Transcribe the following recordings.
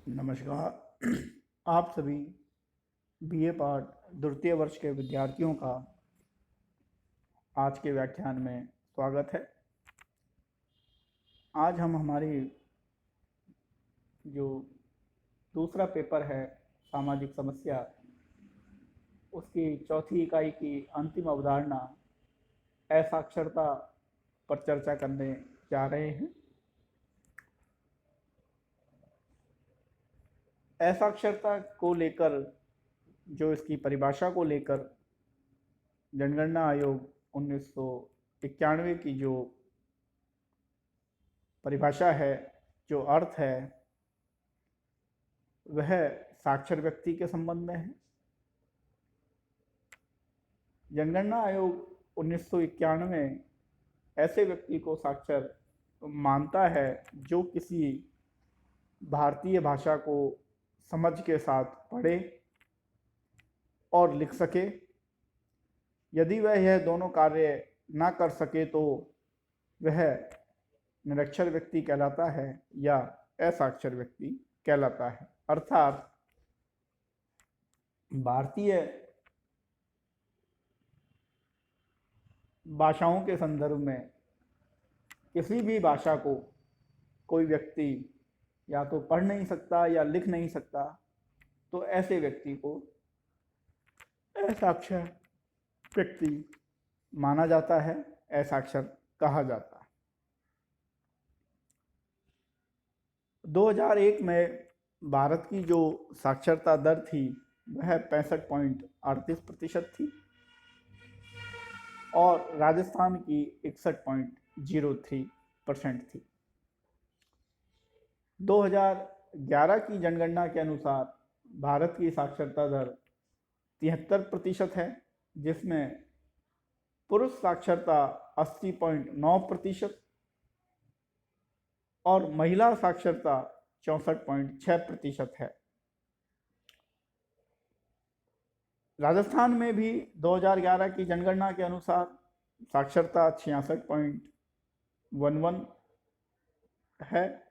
नमस्कार। आप सभी बीए पार्ट द्वितीय वर्ष के विद्यार्थियों का आज के व्याख्यान में स्वागत है। आज हम हमारी जो दूसरा पेपर है सामाजिक समस्या, उसकी चौथी इकाई की अंतिम अवधारणा असाक्षरता पर चर्चा करने जा रहे हैं। असाक्षरता को लेकर, जो इसकी परिभाषा को लेकर जनगणना आयोग 1991 की जो परिभाषा है, जो अर्थ है, वह साक्षर व्यक्ति के संबंध में है। जनगणना आयोग 1991 ऐसे व्यक्ति को साक्षर मानता है जो किसी भारतीय भाषा को समझ के साथ पढ़े और लिख सके। यदि वह यह दोनों कार्य ना कर सके तो वह निरक्षर व्यक्ति कहलाता है या असाक्षर व्यक्ति कहलाता है। अर्थात भारतीय भाषाओं के संदर्भ में किसी भी भाषा को कोई व्यक्ति या तो पढ़ नहीं सकता या लिख नहीं सकता, तो ऐसे व्यक्ति को असाक्षर व्यक्ति माना जाता है, असाक्षर कहा जाता है। 2001 में भारत की जो साक्षरता दर थी वह 65.38% थी और राजस्थान की 61.03% थी। 2011 की जनगणना के अनुसार भारत की साक्षरता दर 73% है, जिसमें पुरुष साक्षरता 80.9% और महिला साक्षरता 64.6% है। राजस्थान में भी 2011 की जनगणना के अनुसार साक्षरता 66.11 है।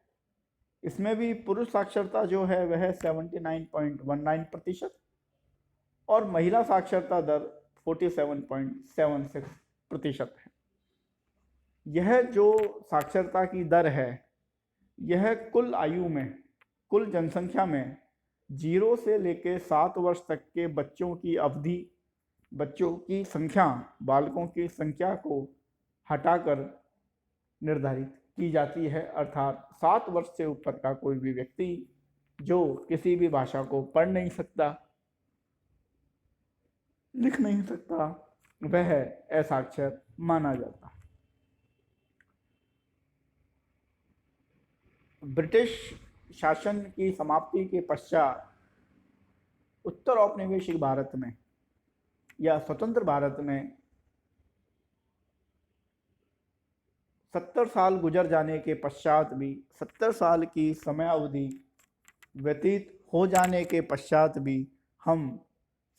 इसमें भी पुरुष साक्षरता जो है वह 79.19% और महिला साक्षरता दर 47.76% है। यह जो साक्षरता की दर है, यह कुल आयु में, कुल जनसंख्या में 0 से लेकर 7 वर्ष तक के बच्चों की अवधि, बच्चों की संख्या, बालकों की संख्या को हटाकर निर्धारित की जाती है। अर्थात 7 वर्ष से ऊपर का कोई भी व्यक्ति जो किसी भी भाषा को पढ़ नहीं सकता, लिख नहीं सकता, वह असाक्षर माना जाता है। ब्रिटिश शासन की समाप्ति के पश्चात उत्तर औपनिवेशिक भारत में या स्वतंत्र भारत में 70 साल गुजर जाने के पश्चात भी, 70 साल की समय अवधि व्यतीत हो जाने के पश्चात भी हम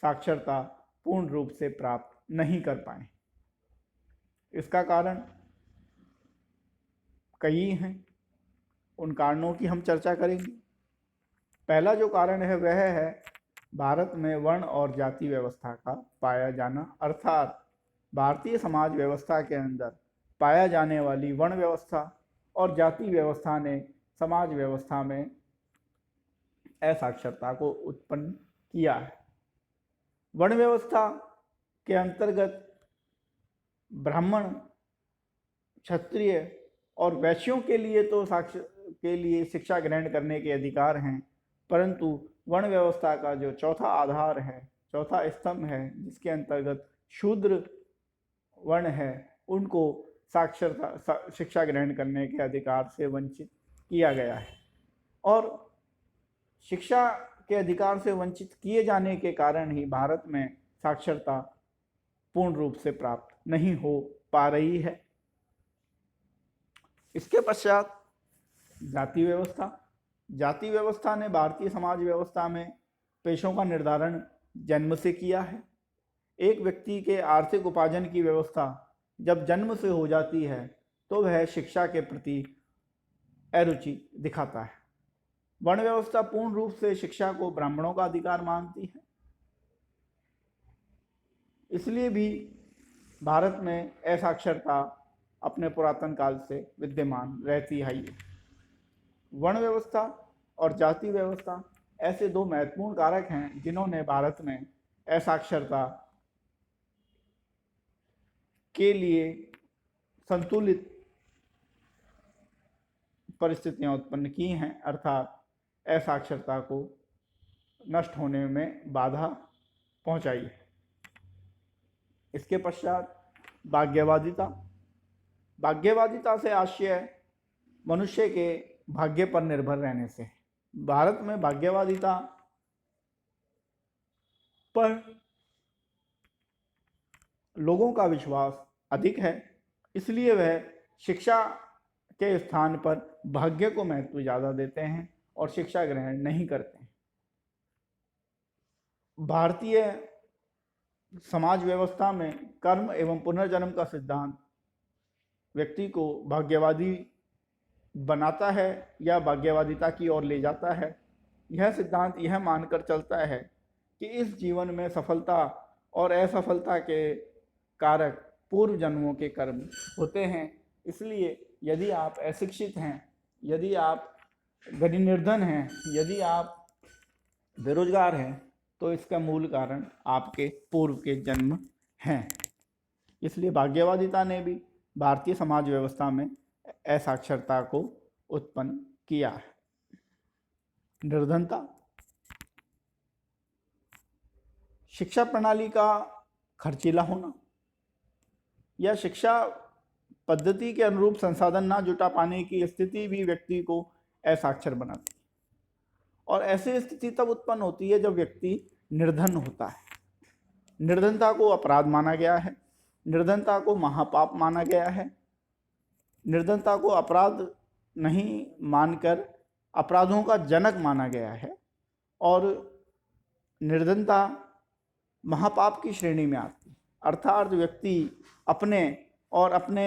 साक्षरता पूर्ण रूप से प्राप्त नहीं कर पाए। इसका कारण कई हैं, उन कारणों की हम चर्चा करेंगे। पहला जो कारण है वह है भारत में वर्ण और जाति व्यवस्था का पाया जाना। अर्थात भारतीय समाज व्यवस्था के अंदर पाया जाने वाली वर्ण व्यवस्था और जाति व्यवस्था ने समाज व्यवस्था में असाक्षरता को उत्पन्न किया है। वर्ण व्यवस्था के अंतर्गत ब्राह्मण, क्षत्रिय और वैश्यों के लिए तो शिक्षा ग्रहण करने के अधिकार हैं, परंतु वर्ण व्यवस्था का जो चौथा आधार है, चौथा स्तंभ है, जिसके अंतर्गत शूद्र वर्ण है, उनको साक्षरता शिक्षा ग्रहण करने के अधिकार से वंचित किया गया है। और शिक्षा के अधिकार से वंचित किए जाने के कारण ही भारत में साक्षरता पूर्ण रूप से प्राप्त नहीं हो पा रही है। इसके पश्चात जाति व्यवस्था। जाति व्यवस्था ने भारतीय समाज व्यवस्था में पेशों का निर्धारण जन्म से किया है। एक व्यक्ति के आर्थिक उपार्जन की व्यवस्था जब जन्म से हो जाती है तो वह शिक्षा के प्रति अरुचि दिखाता है। वर्ण व्यवस्था पूर्ण रूप से शिक्षा को ब्राह्मणों का अधिकार मानती है, इसलिए भी भारत में असाक्षरता अपने पुरातन काल से विद्यमान रहती है। वर्ण व्यवस्था और जाति व्यवस्था ऐसे दो महत्वपूर्ण कारक हैं जिन्होंने भारत में असाक्षरता के लिए संतुलित परिस्थितियां उत्पन्न की हैं, अर्थात असाक्षरता को नष्ट होने में बाधा पहुंचाई है। इसके पश्चात भाग्यवादिता। भाग्यवादिता से आशय मनुष्य के भाग्य पर निर्भर रहने से। भारत में भाग्यवादिता पर लोगों का विश्वास अधिक है, इसलिए वह शिक्षा के स्थान पर भाग्य को महत्व ज़्यादा देते हैं और शिक्षा ग्रहण नहीं करते हैं। भारतीय समाज व्यवस्था में कर्म एवं पुनर्जन्म का सिद्धांत व्यक्ति को भाग्यवादी बनाता है या भाग्यवादिता की ओर ले जाता है। यह सिद्धांत यह मानकर चलता है कि इस जीवन में सफलता और असफलता के कारक पूर्व जन्मों के कर्म होते हैं, इसलिए यदि आप अशिक्षित हैं, यदि आप गरीब निर्धन हैं, यदि आप बेरोजगार हैं, तो इसका मूल कारण आपके पूर्व के जन्म हैं। इसलिए भाग्यवादिता ने भी भारतीय समाज व्यवस्था में असाक्षरता को उत्पन्न किया है। निर्धनता। शिक्षा प्रणाली का खर्चीला होना या शिक्षा पद्धति के अनुरूप संसाधन ना जुटा पाने की स्थिति भी व्यक्ति को असाक्षर बनाती है, और ऐसी स्थिति तब उत्पन्न होती है जब व्यक्ति निर्धन होता है। निर्धनता को अपराध माना गया है, निर्धनता को महापाप माना गया है। निर्धनता को अपराध नहीं मानकर अपराधों का जनक माना गया है, और निर्धनता महापाप की श्रेणी में आती है। अर्थात व्यक्ति अपने और अपने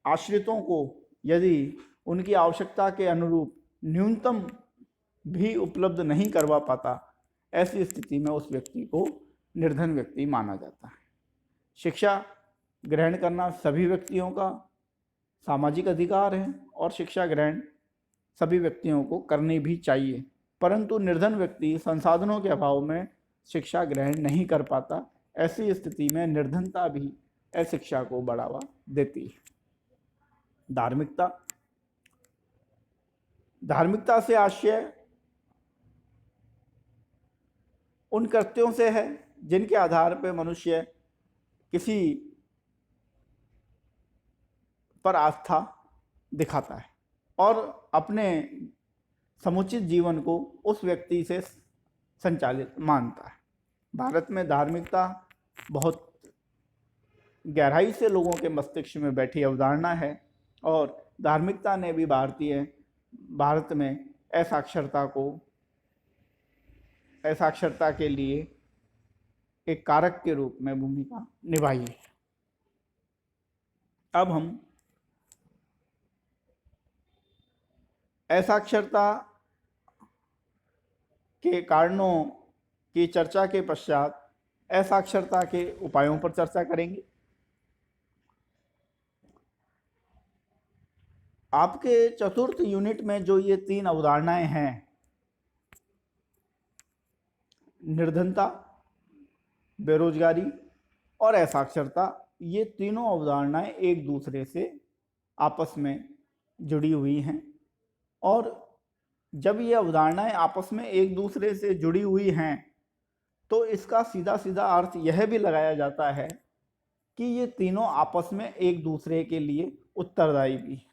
आश्रितों को यदि उनकी आवश्यकता के अनुरूप न्यूनतम भी उपलब्ध नहीं करवा पाता, ऐसी स्थिति में उस व्यक्ति को निर्धन व्यक्ति माना जाता है। शिक्षा ग्रहण करना सभी व्यक्तियों का सामाजिक अधिकार है और शिक्षा ग्रहण सभी व्यक्तियों को करनी भी चाहिए, परंतु निर्धन व्यक्ति संसाधनों के अभाव में शिक्षा ग्रहण नहीं कर पाता। ऐसी स्थिति में निर्धनता भी अशिक्षा को बढ़ावा देती है। धार्मिकता। धार्मिकता से आशय उन कृत्यों से है जिनके आधार पर मनुष्य किसी पर आस्था दिखाता है और अपने समुचित जीवन को उस व्यक्ति से संचालित मानता है। भारत में धार्मिकता बहुत गहराई से लोगों के मस्तिष्क में बैठी अवधारणा है, और धार्मिकता ने भी भारत में असाक्षरता के लिए एक कारक के रूप में भूमिका निभाई है। अब हम असाक्षरता के कारणों की चर्चा के पश्चात असाक्षरता के उपायों पर चर्चा करेंगे। आपके चतुर्थ यूनिट में जो ये 3 अवधारणाएं हैं, निर्धनता, बेरोजगारी और असाक्षरता, ये तीनों अवधारणाएं एक दूसरे से आपस में जुड़ी हुई हैं, और जब ये अवधारणाएं आपस में एक दूसरे से जुड़ी हुई हैं तो इसका सीधा सीधा अर्थ यह भी लगाया जाता है कि ये तीनों आपस में एक दूसरे के लिए उत्तरदायी भी हैं।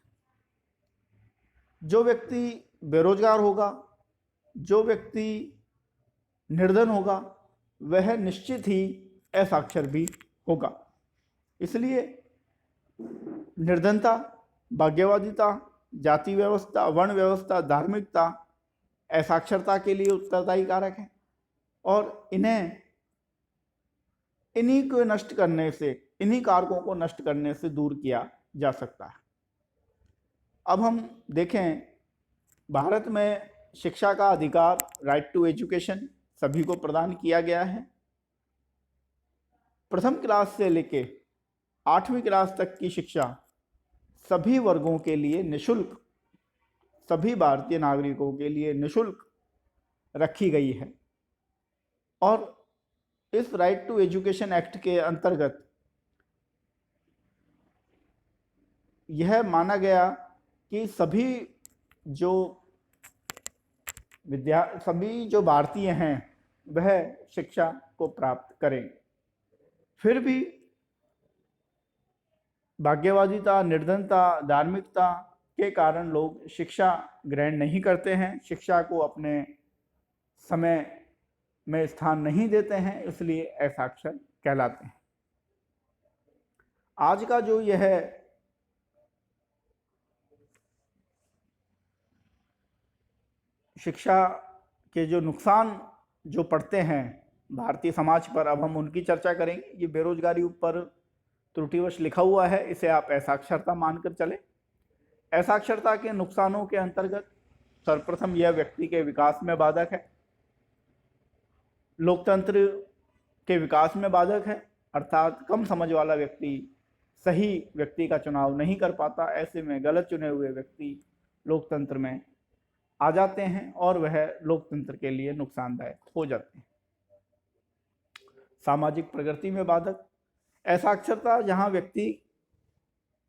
जो व्यक्ति बेरोजगार होगा, जो व्यक्ति निर्धन होगा, वह निश्चित ही असाक्षर भी होगा। इसलिए निर्धनता, भाग्यवादिता, जाति व्यवस्था, वर्ण व्यवस्था, धार्मिकता असाक्षरता के लिए उत्तरदायी कारक है, और इन्हीं को नष्ट करने से, इन्हीं कारकों को नष्ट करने से दूर किया जा सकता है। अब हम देखें, भारत में शिक्षा का अधिकार, राइट टू एजुकेशन, सभी को प्रदान किया गया है। प्रथम क्लास से लेके 8वीं क्लास तक की शिक्षा सभी वर्गों के लिए निःशुल्क, सभी भारतीय नागरिकों के लिए निःशुल्क रखी गई है। और इस राइट टू एजुकेशन एक्ट के अंतर्गत यह माना गया कि सभी जो भारतीय हैं वह शिक्षा को प्राप्त करें। फिर भी भाग्यवादिता, निर्धनता, धार्मिकता के कारण लोग शिक्षा ग्रहण नहीं करते हैं, शिक्षा को अपने समय में स्थान नहीं देते हैं, इसलिए असाक्षर कहलाते हैं। आज का जो यह शिक्षा के जो नुकसान जो पड़ते हैं भारतीय समाज पर, अब हम उनकी चर्चा करेंगे। ये बेरोजगारी ऊपर त्रुटिवश लिखा हुआ है, इसे आप असाक्षरता मानकर चले। असाक्षरता के नुकसानों के अंतर्गत सर्वप्रथम यह व्यक्ति के विकास में बाधक है, लोकतंत्र के विकास में बाधक है, अर्थात कम समझ वाला व्यक्ति सही व्यक्ति का चुनाव नहीं कर पाता। ऐसे में गलत चुने हुए व्यक्ति लोकतंत्र में आ जाते हैं और वह लोकतंत्र के लिए नुकसानदायक हो जाते हैं। सामाजिक प्रगति में बाधक, असाक्षरता जहां व्यक्ति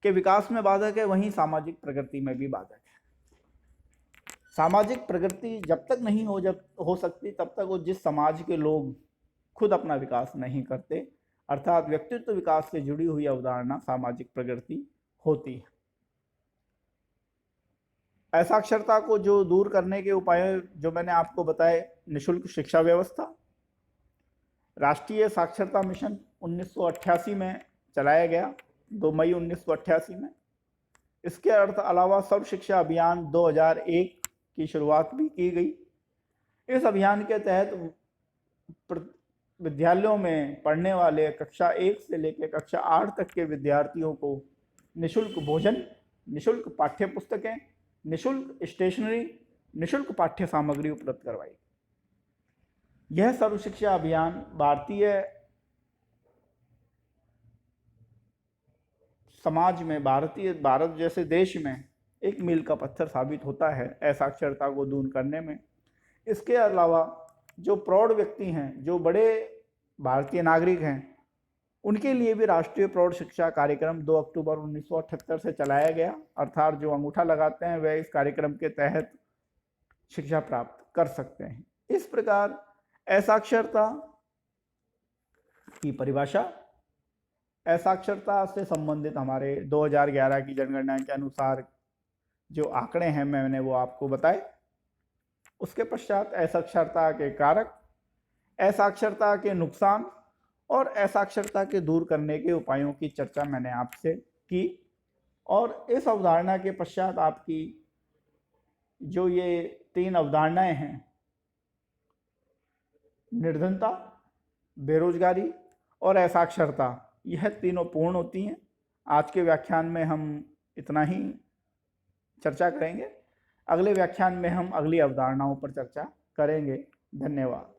के विकास में बाधक है, वहीं सामाजिक प्रगति में भी बाधक है। सामाजिक प्रगति जब तक नहीं हो सकती तब तक वो जिस समाज के लोग खुद अपना विकास नहीं करते, अर्थात व्यक्तित्व विकास से जुड़ी हुई अवधारणा सामाजिक प्रगति होती है। असाक्षरता को जो दूर करने के उपाय जो मैंने आपको बताए, निःशुल्क शिक्षा व्यवस्था, राष्ट्रीय साक्षरता मिशन 1988 में चलाया गया, 2 मई 1988 में। इसके अलावा सर्व शिक्षा अभियान 2001 की शुरुआत भी की गई। इस अभियान के तहत विद्यालयों में पढ़ने वाले कक्षा 1 से लेकर कक्षा 8 तक के विद्यार्थियों को निःशुल्क भोजन, निःशुल्क पाठ्य पुस्तकें, निःशुल्क स्टेशनरी, निःशुल्क पाठ्य सामग्री उपलब्ध करवाई। यह सर्व शिक्षा अभियान भारतीय समाज में, भारत जैसे देश में एक मील का पत्थर साबित होता है असाक्षरता को दूर करने में। इसके अलावा जो प्रौढ़ व्यक्ति हैं, जो बड़े भारतीय नागरिक हैं, उनके लिए भी राष्ट्रीय प्रौढ़ शिक्षा कार्यक्रम 2 अक्टूबर 1978 से चलाया गया, अर्थात जो अंगूठा लगाते हैं वह इस कार्यक्रम के तहत शिक्षा प्राप्त कर सकते हैं। इस प्रकार असाक्षरता की परिभाषा, असाक्षरता से संबंधित हमारे 2011 की जनगणना के अनुसार जो आंकड़े हैं मैंने वो आपको बताए। उसके पश्चात असाक्षरता के कारक, असाक्षरता के नुकसान और असाक्षरता के दूर करने के उपायों की चर्चा मैंने आपसे की। और इस अवधारणा के पश्चात आपकी जो ये 3 अवधारणाएं हैं, निर्धनता, बेरोजगारी और असाक्षरता, यह तीनों पूर्ण होती हैं। आज के व्याख्यान में हम इतना ही चर्चा करेंगे। अगले व्याख्यान में हम अगली अवधारणाओं पर चर्चा करेंगे। धन्यवाद।